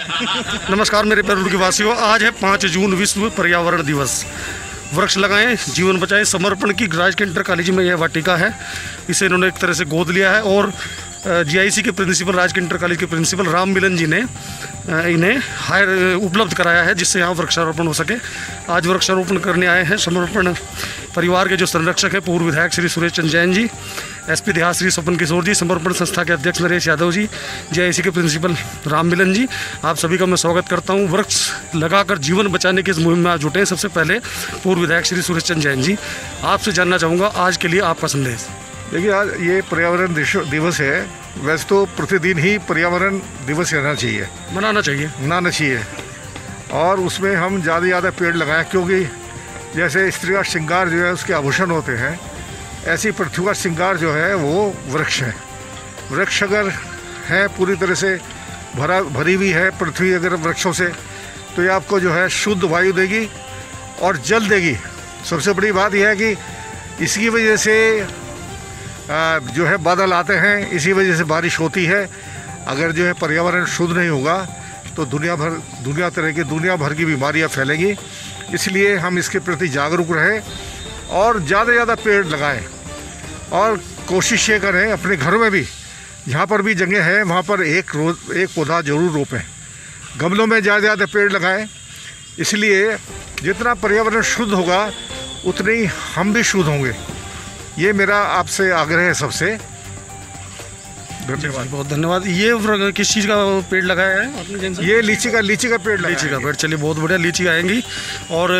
नमस्कार मेरे प्यारे रुड़की वासियों, आज है 5 जून विश्व पर्यावरण दिवस। वृक्ष लगाएं, जीवन बचाएं समर्पण की राजकीय इंटर कॉलेज में यह वाटिका है। इसे इन्होंने एक तरह से गोद लिया है और जीआईसी के प्रिंसिपल, राजकीय इंटर कॉलेज के प्रिंसिपल राम मिलन जी ने इन्हें हायर उपलब्ध कराया है, जिससे यहाँ वृक्षारोपण हो सके। आज वृक्षारोपण करने आए हैं समर्पण परिवार के जो संरक्षक हैं, पूर्व विधायक श्री सुरेश चंद्र जैन जी, एसपी देहात श्री स्वपन किशोर जी, समर्पण संस्था के अध्यक्ष नरेश यादव जी, जीआईसी के प्रिंसिपल राम मिलन जी। आप सभी का मैं स्वागत करता हूँ। वृक्ष लगाकर जीवन बचाने की इस मुहिम में आज जुटे हैं। सबसे पहले पूर्व विधायक श्री सुरेश चंद्र जैन जी, आपसे जानना चाहूँगा आज के लिए आपका संदेश। देखिए, आज ये पर्यावरण दिवस है। वैसे तो प्रतिदिन ही पर्यावरण दिवस रहना चाहिए, मनाना चाहिए और उसमें हम ज़्यादा से ज़्यादा पेड़ लगाएं, क्योंकि जैसे स्त्री का श्रृंगार जो है उसके आभूषण होते हैं, ऐसी पृथ्वी का श्रृंगार जो है वो वृक्ष है। वृक्ष अगर है पूरी तरह से भरी हुई है पृथ्वी अगर वृक्षों से, तो ये आपको जो है शुद्ध वायु देगी और जल देगी। सबसे बड़ी बात यह है कि इसकी वजह से जो है बादल आते हैं, इसी वजह से बारिश होती है। अगर जो है पर्यावरण शुद्ध नहीं होगा तो दुनिया भर की बीमारियां फैलेंगी। इसलिए हम इसके प्रति जागरूक रहें और ज़्यादा से ज़्यादा पेड़ लगाएं और कोशिश ये करें अपने घरों में भी, जहाँ पर भी जगह है वहाँ पर एक पौधा ज़रूर रोपें। गमलों में ज़्यादा से ज़्यादा पेड़ लगाएं। इसलिए जितना पर्यावरण शुद्ध होगा उतने ही हम भी शुद्ध होंगे। ये मेरा आपसे आग्रह है सबसे। धन्यवाद, बहुत धन्यवाद। ये किस चीज़ का पेड़ लगाया है आपने? ये लीची का पेड़ लगाया। लीची का पेड़, चलिए बहुत बढ़िया। लीची आएंगी। और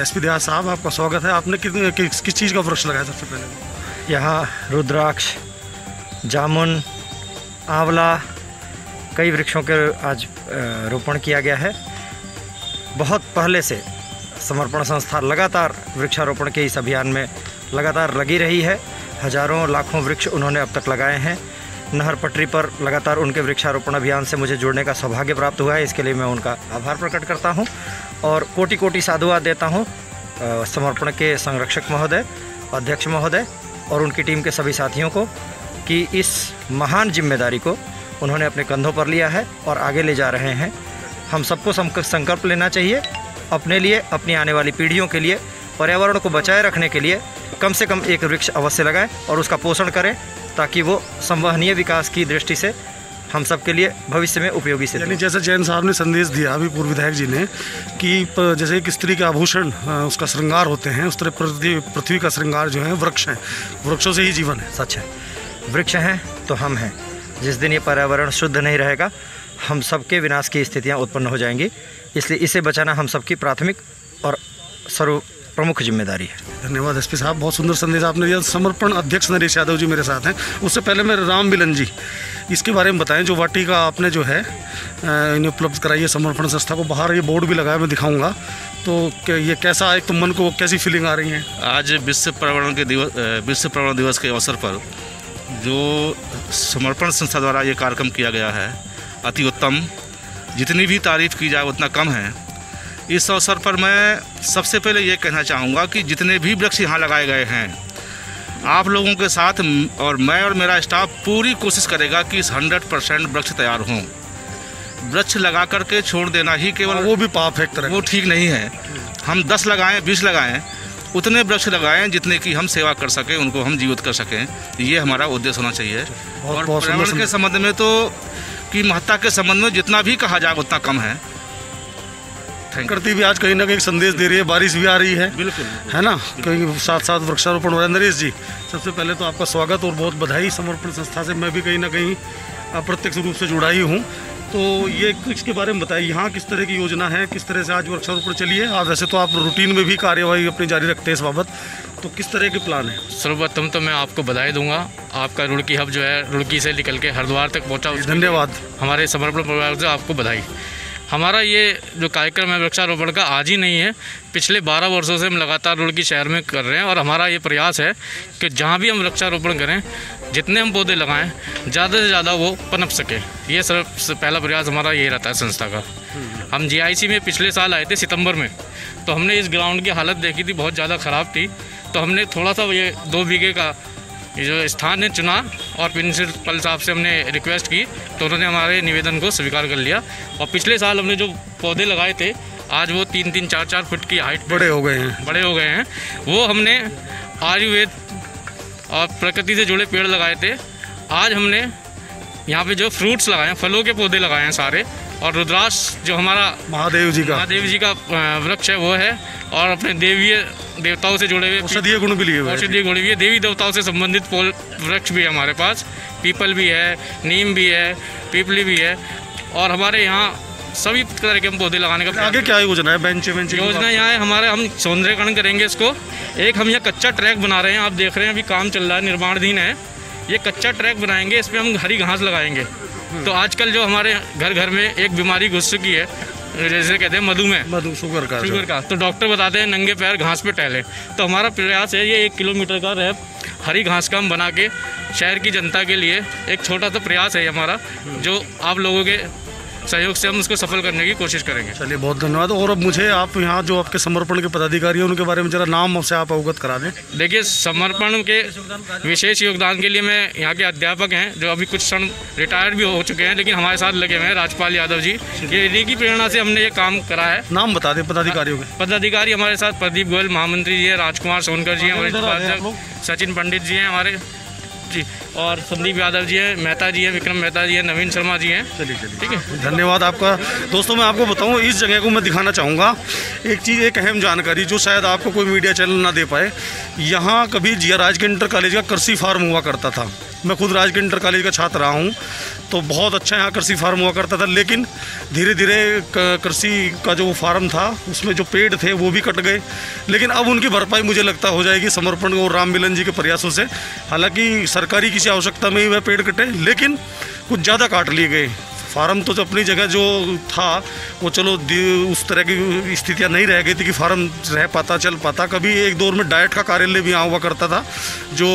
एसपी देहात साहब, आपका स्वागत है। आपने किस चीज़ का वृक्ष लगाया सबसे पहले? यहाँ रुद्राक्ष, जामुन, आंवला, कई वृक्षों के आज रोपण किया गया है। बहुत पहले से समर्पण संस्था लगातार वृक्षारोपण के इस अभियान में लगातार लगी रही है। हजारों लाखों वृक्ष उन्होंने अब तक लगाए हैं। नहर पटरी पर लगातार उनके वृक्षारोपण अभियान से मुझे जुड़ने का सौभाग्य प्राप्त हुआ है। इसके लिए मैं उनका आभार प्रकट करता हूं और कोटि कोटि साधुवाद देता हूं समर्पण के संरक्षक महोदय, अध्यक्ष महोदय और उनकी टीम के सभी साथियों को, कि इस महान जिम्मेदारी को उन्होंने अपने कंधों पर लिया है और आगे ले जा रहे हैं। हम सबको संकल्प लेना चाहिए अपने लिए, अपनी आने वाली पीढ़ियों के लिए, पर्यावरण को बचाए रखने के लिए कम से कम एक वृक्ष अवश्य लगाएं और उसका पोषण करें, ताकि वो संवहनीय विकास की दृष्टि से हम सब के लिए भविष्य में उपयोगी सिद्ध हो। यानी जैसे जैन साहब ने संदेश दिया अभी पूर्व विधायक जी ने, कि जैसे एक स्त्री के आभूषण उसका श्रृंगार होते हैं, उस तरह पृथ्वी का श्रृंगार जो है वृक्ष हैं। वृक्षों से ही जीवन है। सच है, वृक्ष हैं तो हम हैं। जिस दिन ये पर्यावरण शुद्ध नहीं रहेगा, हम सबके विनाश की स्थितियाँ उत्पन्न हो जाएंगी। इसलिए इसे बचाना हम सबकी प्राथमिक और सर्व प्रमुख जिम्मेदारी है। धन्यवाद एसपी साहब, बहुत सुंदर संदेश आपने दिया। समर्पण अध्यक्ष नरेश यादव जी मेरे साथ हैं। उससे पहले मैं राम मिलन जी, इसके बारे में बताएं। जो वाटिका आपने जो है इन्हें उपलब्ध कराई है समर्पण संस्था को, बाहर ये बोर्ड भी लगाया, मैं दिखाऊंगा। तो ये कैसा, एक तो मन को कैसी फीलिंग आ रही है? आज विश्व पर्यावरण दिवस के अवसर पर जो समर्पण संस्था द्वारा ये कार्यक्रम किया गया है, अति उत्तम। जितनी भी तारीफ़ की जाए उतना कम है। इस अवसर पर मैं सबसे पहले ये कहना चाहूँगा कि जितने भी वृक्ष यहाँ लगाए गए हैं, आप लोगों के साथ और मैं और मेरा स्टाफ पूरी कोशिश करेगा कि इस 100% वृक्ष तैयार हों। वृक्ष लगा करके छोड़ देना ही केवल वो भी पाप है एक तरह, वो ठीक नहीं है। हम 10 लगाएं, 20 लगाएं, उतने वृक्ष लगाएं जितने की हम सेवा कर सकें, उनको हम जीवित कर सकें। ये हमारा उद्देश्य होना चाहिए। और पर्यावरण के संबंध में तो की महत्ता के संबंध में जितना भी कहा जाए उतना कम है। प्रकृति भी आज कहीं ना कहीं संदेश दे रही है, बारिश भी आ रही है, बिल्कुल, है ना, कहीं साथ साथ वृक्षारोपण हो रहा है। नरेश जी, सबसे पहले तो आपका स्वागत और बहुत बधाई। समर्पण संस्था से मैं भी कहीं ना कहीं अप्रत्यक्ष रूप से जुड़ा ही हूँ। तो ये इसके बारे में बताइए, यहाँ किस तरह की योजना है, किस तरह से आज वृक्षारोपण चलिए? वैसे तो आप रूटीन में भी कार्यवाही अपनी जारी रखते हैं इस बाबत, तो किस तरह के प्लान है? सर्वप्रथम तो मैं आपको बधाई दूंगा। आपका रुड़की हब जो है, रुड़की से निकल के हरिद्वार तक पहुँचा, धन्यवाद। हमारे समर्पण परिवार से आपको बधाई। हमारा ये जो कार्यक्रम है वृक्षारोपण का आज ही नहीं है, पिछले 12 वर्षों से हम लगातार रुड़की शहर में कर रहे हैं। और हमारा ये प्रयास है कि जहाँ भी हम वृक्षारोपण करें, जितने हम पौधे लगाएं, ज़्यादा से ज़्यादा वो पनप सके। ये सबसे पहला प्रयास हमारा ये रहता है संस्था का। हम जीआईसी में पिछले साल आए थे सितंबर में, तो हमने इस ग्राउंड की हालत देखी थी, बहुत ज़्यादा ख़राब थी। तो हमने थोड़ा सा ये 2 बीघे का ये जो स्थान है चुना और प्रिंसिपल साहब से हमने रिक्वेस्ट की तो उन्होंने हमारे निवेदन को स्वीकार कर लिया। और पिछले साल हमने जो पौधे लगाए थे आज वो 3-3, 4-4 फुट की हाइट बड़े हो गए हैं। वो हमने आयुर्वेद और प्रकृति से जुड़े पेड़ लगाए थे। आज हमने यहाँ पे जो फ्रूट्स लगाए हैं, फलों के पौधे लगाए हैं सारे, और रुद्राक्ष जो हमारा महादेव जी का वृक्ष है वो है, और अपने देवताओं से जुड़े हुए औषधीय गुण भी लिए हुए है, देवी देवताओं से संबंधित वृक्ष भी है हमारे पास। पीपल भी है, नीम भी है, पीपली भी है, और हमारे यहाँ सभी तरह के हम पौधे लगाने का। आगे क्या योजना है? बेंच योजना यहाँ है हमारे, हम सौंदर्यकरण करेंगे इसको। एक हम यहाँ कच्चा ट्रैक बना रहे हैं, आप देख रहे हैं अभी काम चल रहा है, निर्माणाधीन है। ये कच्चा ट्रैक बनाएंगे, इस पर हम हरी घास लगाएंगे। तो आजकल जो हमारे घर घर में एक बीमारी घुस चुकी है, जैसे कहते हैं मधुमेह, शुगर का, तो डॉक्टर बताते हैं नंगे पैर घास पे टहले। तो हमारा प्रयास है ये 1 किलोमीटर का रैप हरी घास का हम बना के शहर की जनता के लिए एक छोटा सा प्रयास है हमारा, जो आप लोगों के सहयोग से हम उसको सफल करने की कोशिश करेंगे। चलिए, बहुत धन्यवाद। और अब मुझे आप यहाँ जो आपके समर्पण के पदाधिकारी हैं उनके बारे में जरा नाम से आप अवगत करा दें। देखिए, समर्पण के विशेष योगदान के लिए मैं यहाँ के अध्यापक हैं जो अभी कुछ क्षण रिटायर्ड भी हो चुके हैं, लेकिन हमारे साथ लगे हुए हैं, राजपाल यादव जी। ये इन्हीं की प्रेरणा से हमने ये काम करा है। नाम बता दें पदाधिकारियों के। पदाधिकारी हमारे साथ प्रदीप गोयल महामंत्री जी हैं, राजकुमार सोनकर जी हैं, हमारे सचिन पंडित जी हैं हमारे जी, और संदीप यादव जी हैं, मेहता जी हैं, विक्रम मेहता जी हैं, नवीन शर्मा जी हैं। चलिए, ठीक है, धन्यवाद आपका। दोस्तों, मैं आपको बताऊं, इस जगह को मैं दिखाना चाहूँगा एक चीज़, एक अहम जानकारी जो शायद आपको कोई मीडिया चैनल ना दे पाए। यहाँ कभी जिया राजकीय इंटर कॉलेज का कृषि फार्म हुआ करता था। मैं खुद राजकीय इंटर कॉलेज का छात्र रहा हूँ, तो बहुत अच्छा यहाँ कृषि फार्म हुआ करता था। लेकिन धीरे धीरे कृषि का जो फार्म था उसमें जो पेड़ थे वो भी कट गए। लेकिन अब उनकी भरपाई मुझे लगता हो जाएगी समर्पण और राम मिलन जी के प्रयासों से। हालांकि सरकारी किसी आवश्यकता में ही वह पेड़ कटे, लेकिन कुछ ज़्यादा काट लिए गए। फार्म तो अपनी जगह जो था वो चलो उस तरह की स्थितियाँ नहीं रह गई थी कि फार्म रह पाता, चल पाता। कभी एक दौर में डाइट का कार्यालय भी यहाँ हुआ करता था, जो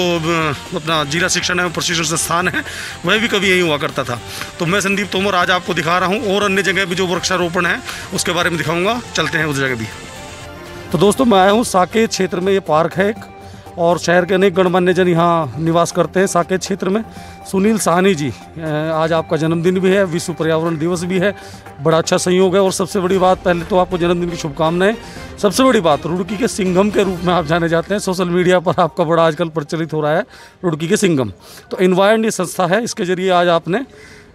अपना जिला शिक्षण एवं प्रशिक्षण संस्थान है वह भी कभी यहीं हुआ करता था। तो मैं संदीप तोमर आज आपको दिखा रहा हूँ, और अन्य जगह भी जो वृक्षारोपण है उसके बारे में दिखाऊँगा। चलते हैं उस जगह भी। तो दोस्तों, मैं आया हूँ साकेत क्षेत्र में। ये पार्क है एक, और शहर के अनेक गणमान्य जन यहाँ निवास करते हैं साकेत क्षेत्र में। सुनील साहनी जी, आज आपका जन्मदिन भी है, विश्व पर्यावरण दिवस भी है, बड़ा अच्छा संयोग है। और सबसे बड़ी बात, पहले तो आपको जन्मदिन की शुभकामनाएं। सबसे बड़ी बात, रुड़की के सिंघम के रूप में आप जाने जाते हैं। सोशल मीडिया पर आपका बड़ा आजकल प्रचलित हो रहा है रुड़की के सिंघम। तो इन्वायरन ये संस्था है, इसके जरिए आज आपने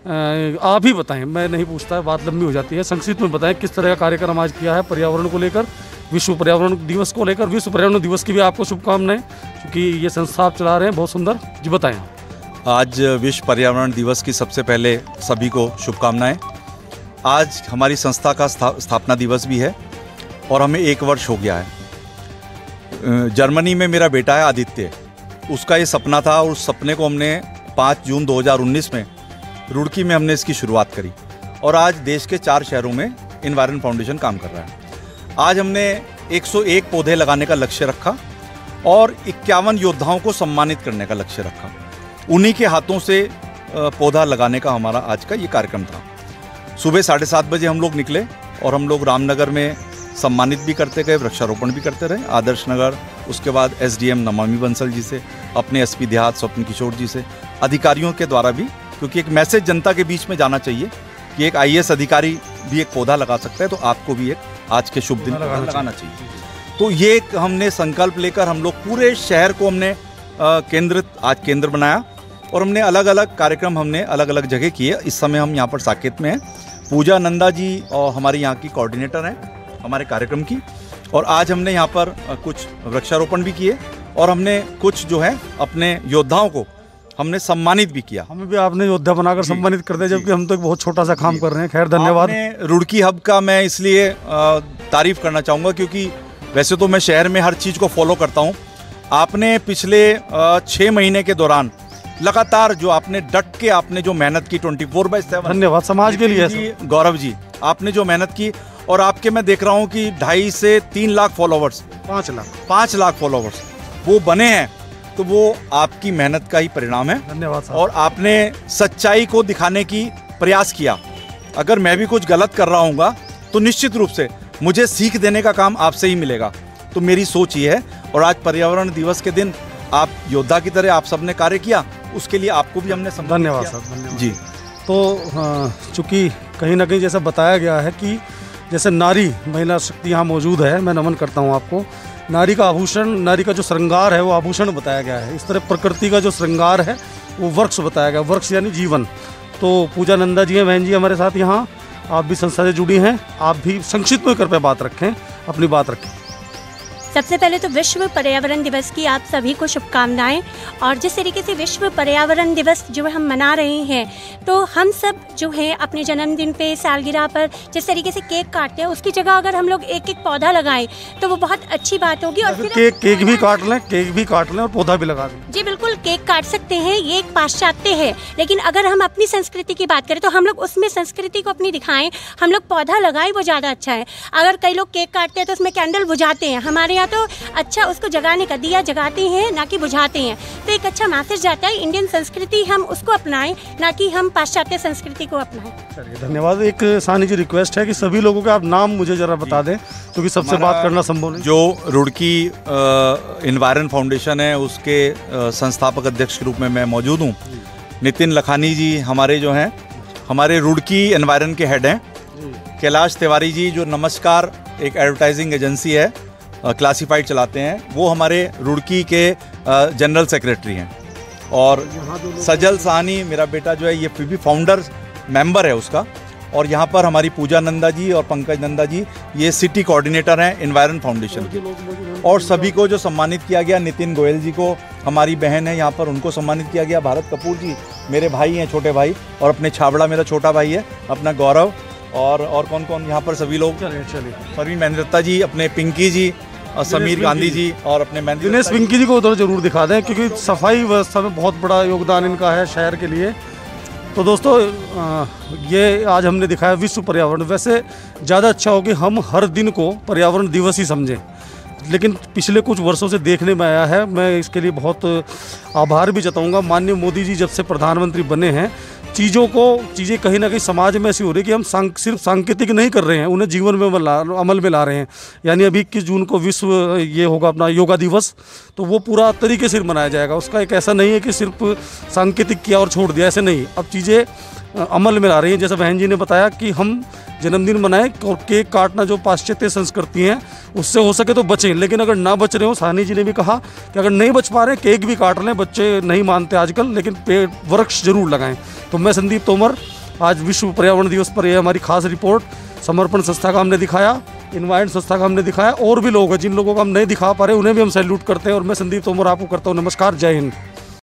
आप ही बताएं, मैं नहीं पूछता है, बात लंबी हो जाती है, संक्षिप्त में बताएं किस तरह का कार्यक्रम आज किया है पर्यावरण को लेकर, विश्व पर्यावरण दिवस को लेकर। विश्व पर्यावरण दिवस की भी आपको शुभकामनाएं, क्योंकि ये संस्था आप चला रहे हैं, बहुत सुंदर जी, बताएं। आज विश्व पर्यावरण दिवस की सबसे पहले सभी को शुभकामनाएं। आज हमारी संस्था का स्थापना दिवस भी है और हमें 1 वर्ष हो गया है। जर्मनी में मेरा बेटा है आदित्य, उसका ये सपना था, और उस सपने को हमने 5 जून 2019 में रुड़की में हमने इसकी शुरुआत करी, और आज देश के 4 शहरों में इन्वायरन फाउंडेशन काम कर रहा है। आज हमने 101 पौधे लगाने का लक्ष्य रखा और 51 योद्धाओं को सम्मानित करने का लक्ष्य रखा। उन्हीं के हाथों से पौधा लगाने का हमारा आज का ये कार्यक्रम था। सुबह 7:30 बजे हम लोग निकले और हम लोग रामनगर में सम्मानित भी करते गए, वृक्षारोपण भी करते रहे, आदर्श नगर, उसके बाद SDM नमामि बंसल जी से, अपने SP देहात स्वप्न किशोर जी से, अधिकारियों के द्वारा भी, क्योंकि एक मैसेज जनता के बीच में जाना चाहिए कि एक IAS अधिकारी भी एक पौधा लगा सकता है, तो आपको भी एक आज के शुभ दिन लगाना चाहिए। तो ये हमने संकल्प लेकर हम लोग पूरे शहर को हमने केंद्र बनाया, और हमने अलग अलग कार्यक्रम हमने अलग अलग जगह किए। इस समय हम यहाँ पर साकेत में हैं। पूजा नंदा जी और हमारी यहाँ की कोऑर्डिनेटर हैं हमारे कार्यक्रम की, और आज हमने यहाँ पर कुछ वृक्षारोपण भी किए, और हमने कुछ जो है अपने योद्धाओं को हमने सम्मानित भी किया। हमें भी आपने योद्धा बनाकर सम्मानित कर दिया, जबकि हम तो एक बहुत छोटा सा काम कर रहे हैं। खैर, धन्यवाद। रुड़की हब का मैं इसलिए तारीफ करना चाहूँगा, क्योंकि वैसे तो मैं शहर में हर चीज़ को फॉलो करता हूँ। आपने पिछले 6 महीने के दौरान लगातार जो आपने डट के आपने जो मेहनत की 24/7, धन्यवाद समाज के लिए। गौरव जी, आपने जो मेहनत की, और आपके मैं देख रहा हूँ कि 2.5 से 3 लाख फॉलोवर्स, 5 लाख फॉलोवर्स वो बने हैं, तो वो आपकी मेहनत का ही परिणाम है। धन्यवाद साहब। और आपने सच्चाई को दिखाने की प्रयास किया। अगर मैं भी कुछ गलत कर रहा हूँगा तो निश्चित रूप से मुझे सीख देने का काम आपसे ही मिलेगा। तो मेरी सोच ये है, और आज पर्यावरण दिवस के दिन आप योद्धा की तरह आप सबने कार्य किया, उसके लिए आपको भी हमने सम्मानित धन्यवाद किया। सर, धन्यवाद जी। तो चूँकि कहीं ना कहीं जैसा बताया गया है कि जैसे नारी महिला शक्ति यहाँ मौजूद है, मैं नमन करता हूँ आपको। नारी का आभूषण, नारी का जो श्रृंगार है वो आभूषण बताया गया है। इस तरह प्रकृति का जो श्रृंगार है वो वृक्ष बताया गया, वृक्ष यानी जीवन। तो पूजा नंदा जी हैं, बहन जी हमारे साथ यहाँ, आप भी संस्था से जुड़ी हैं, आप भी संक्षिप्त में कृपया बात रखें, अपनी बात रखें। सबसे पहले तो विश्व पर्यावरण दिवस की आप सभी को शुभकामनाएं। और जिस तरीके से विश्व पर्यावरण दिवस जो हम मना रहे हैं, तो हम सब जो है अपने जन्मदिन पे, सालगिरह पर जिस तरीके से केक काटते हैं, उसकी जगह अगर हम लोग एक एक पौधा लगाएं तो वो बहुत अच्छी बात होगी। और फिर केक भी काट लें, केक भी काट लें और पौधा भी लगा दें। जी बिल्कुल, केक काट सकते हैं, ये एक पाश्चात्य है, लेकिन अगर हम अपनी संस्कृति की बात करें तो हम लोग उसमें संस्कृति को अपनी दिखाएं, हम लोग पौधा लगाएं, वो ज़्यादा अच्छा है। अगर कई लोग केक काटते हैं तो उसमें कैंडल बुझाते हैं, हमारे यहाँ तो अच्छा उसको जगाने का दिया जगाते हैं, ना कि बुझाते हैं। तो एक अच्छा मैसेज जाता है, इंडियन संस्कृति हम उसको अपनाएं, ना कि हम पाश्चात्य संस्कृति को अपनाएं। चलिए धन्यवाद। एक सानी जी रिक्वेस्ट है कि सभी लोगों के आप नाम मुझे जरा बता दें, क्योंकि सबसे बात करना संभव नहीं। जो रुड़की एनवायरन फाउंडेशन है उसके संस्थापक अध्यक्ष के रूप में मैं मौजूद हूँ। नितिन लखानी जी हमारे जो हैं, हमारे रुड़की एनवायरन के हेड हैं। कैलाश तिवारी जी जो नमस्कार एक एडवर्टाइजिंग एजेंसी है, क्लासिफाइड चलाते हैं, वो हमारे रुड़की के जनरल सेक्रेटरी हैं। और सजल साहनी मेरा बेटा जो है ये भी फाउंडर मेंबर है उसका। और यहाँ पर हमारी पूजा नंदा जी और पंकज नंदा जी ये सिटी कोऑर्डिनेटर हैं एनवायरन फाउंडेशन के। और सभी को जो सम्मानित किया गया, नितिन गोयल जी को, हमारी बहन है यहाँ पर, उनको सम्मानित किया गया। भारत कपूर जी मेरे भाई हैं, छोटे भाई, और अपने छाबड़ा मेरा छोटा भाई है, अपना गौरव। और कौन कौन यहाँ पर सभी लोग, चलिए परवीन महेंद्रता जी, अपने पिंकी जी और समीर गांधी जी और अपने दिनेश पिंकी जी को उधर जरूर दिखा दें, क्योंकि सफाई व्यवस्था में बहुत बड़ा योगदान इनका है शहर के लिए। तो दोस्तों ये आज हमने दिखाया विश्व पर्यावरण। वैसे ज़्यादा अच्छा हो कि हम हर दिन को पर्यावरण दिवस ही समझें, लेकिन पिछले कुछ वर्षों से देखने में आया है, मैं इसके लिए बहुत आभार भी जताऊंगा। माननीय मोदी जी जब से प्रधानमंत्री बने हैं, चीज़ें कहीं ना कहीं समाज में ऐसी हो रही है कि हम सिर्फ सांकेतिक नहीं कर रहे हैं, उन्हें जीवन में अमल में ला रहे हैं। यानी अभी 21 जून को विश्व ये होगा अपना योगा दिवस, तो वो पूरा तरीके से मनाया जाएगा। उसका एक ऐसा नहीं है कि सिर्फ सांकेतिक किया और छोड़ दिया, ऐसे नहीं। अब चीज़ें अमल में ला रही हैं। जैसे बहन जी ने बताया कि हम जन्मदिन मनाएं और केक काटना जो पाश्चात्य संस्कृति हैं उससे हो सके तो बचें, लेकिन अगर ना बच रहे हो, सानी जी ने भी कहा कि अगर नहीं बच पा रहे केक भी काट लें, बच्चे नहीं मानते आजकल, लेकिन पेड़ वृक्ष जरूर लगाएं। तो मैं संदीप तोमर, आज विश्व पर्यावरण दिवस पर यह हमारी खास रिपोर्ट समर्पण संस्था का हमने दिखाया, इन्वायरन संस्था का हमने दिखाया, और भी लोग हैं जिन लोगों को हम नहीं दिखा पा रहे उन्हें भी हम सैल्यूट करते हैं। और मैं संदीप तोमर आपको करता हूँ नमस्कार, जय हिंद।